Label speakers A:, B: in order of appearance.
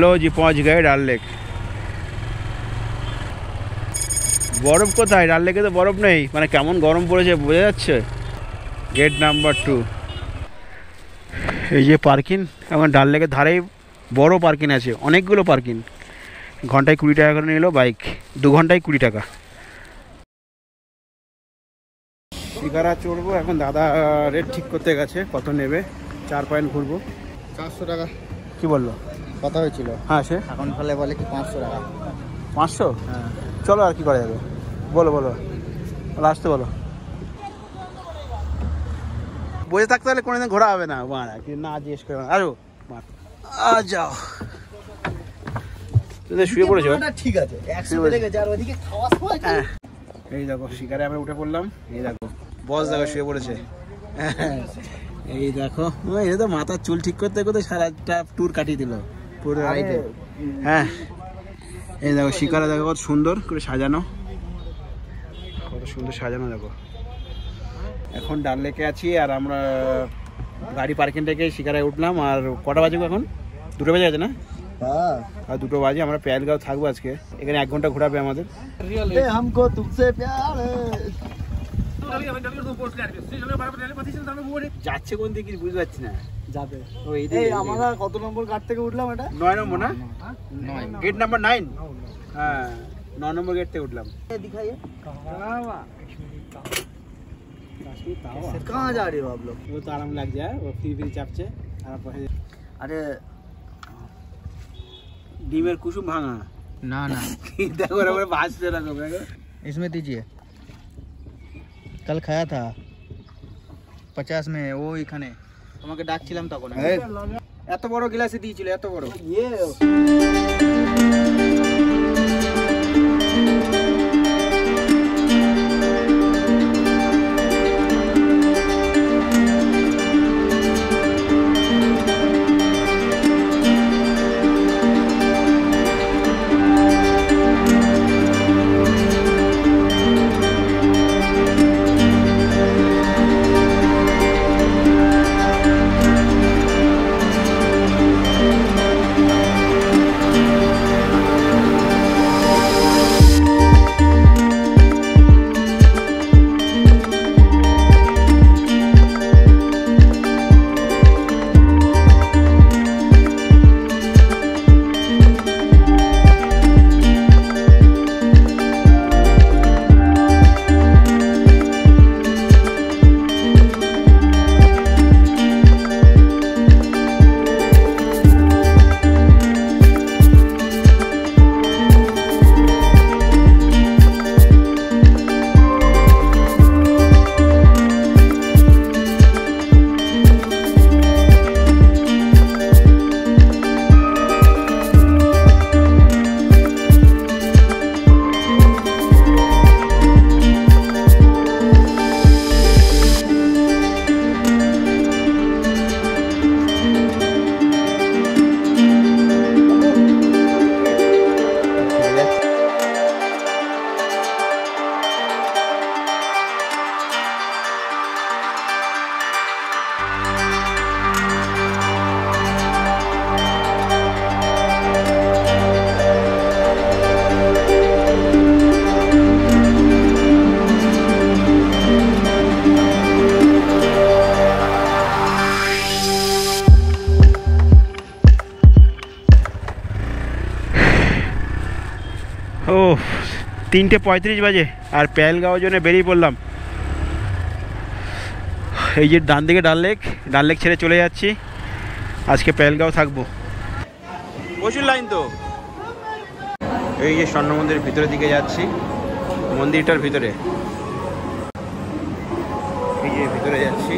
A: लो जी पहुंच गए डाल लेक। बरफ কোথায়? ডাল লেকে তো বরফ নেই, মানে কেমন গরম পড়েছে বোঝা যাচ্ছে। Gate number 2। এই যে পার্কিং, এখন ডাল লেকের ধারেই বড় পার্কিং আছে, অনেকগুলো পার্কিং। ঘন্টায় 20 টাকা করে নিল বাইক, 2 ঘন্টায় 20 টাকা। শিকারা চড়বো এখন, দাদা রেট ঠিক করতে গেছে কত নেবে। 4 পয়েন্ট ঘুরবো।
B: 400 টাকা
A: কি বললো?
B: কথা হয়েছিল।
A: হ্যাঁ সে
B: এখন ফলে বলে কি 500 টাকা।
A: 500?
B: হ্যাঁ
A: চলো আর কি করা যাবে, বলো বলো আসতে বলো। বসে থাকতে হলে কোনোদিন ঘোরা হবে না, মারা কি না জিজ্ঞেস করে আরো যাও। তুমি শুয়ে পড়েছো?
B: ঠিক আছে, 100 বেড়ে গেছে আর ওদিকে খাওয়া সময়।
A: এই দেখো শিকারে আমরা উঠে পড়লাম। এই দেখো বস দেখো শুয়ে পড়েছে। এই দেখো এই তো মাথার চুল ঠিক করতে করতে সারাটা ট্যুর কাটিয়ে দিল পুরো রাইডে। হ্যাঁ এই দেখো শিকারা দেখো কত সুন্দর করে সাজানো, কত সুন্দর সাজানো দেখো। এখন ডাল লেকে আছি আর আমরা গাড়ি পার্কিং থেকে শিকারায় উঠলাম। আর কটা বাজে এখন? 2টো বাজে আছে না?
B: হ্যাঁ
A: আর 2টো বাজে। আমরা পেহেলগাঁও থাকবো আজকে, এখানে 1 ঘন্টা ঘোরাবে আমাদের।
B: हमको तुमसे प्यार है।
A: যাচ্ছে কোন দিকে বুঝতে পারছি না।
B: যাবে
A: এই
B: আমরা কত নম্বর ঘাট থেকে উঠলাম? এটা
A: 9 নম্বর না? Gate number 9। হ্যাঁ 9 নম্বর গেট থেকে উঠলাম।
B: दिखाइए कहाँ जा रहे हो आप लोग?
A: वो तो आराम लग जाए, वो फिर चापचे।
B: अरे
A: ডিমের কুসুম ভাঙা
B: ना ना
A: দেখো ওরা ভাসতে লাগো।
B: इसमें दीजिए। कल खाया था 50 में वो এখানে তোমাকে ডাকছিলাম তখন।
A: এত বড় গ্লাসে দিয়েছিল, এত বড়। ও 3:35 বাজে আর পেহেলগাঁও জন্য বেরিয়ে পড়লাম। এই যে ডান দিকে ডাল লেক ছেড়ে চলে যাচ্ছি। আজকে পেহেলগাঁও থাকবো। প্রচুর লাইন তো। এই যে স্বর্ণ মন্দিরের ভিতরের দিকে যাচ্ছি, মন্দিরটার ভিতরে। এই যে ভিতরে যাচ্ছি।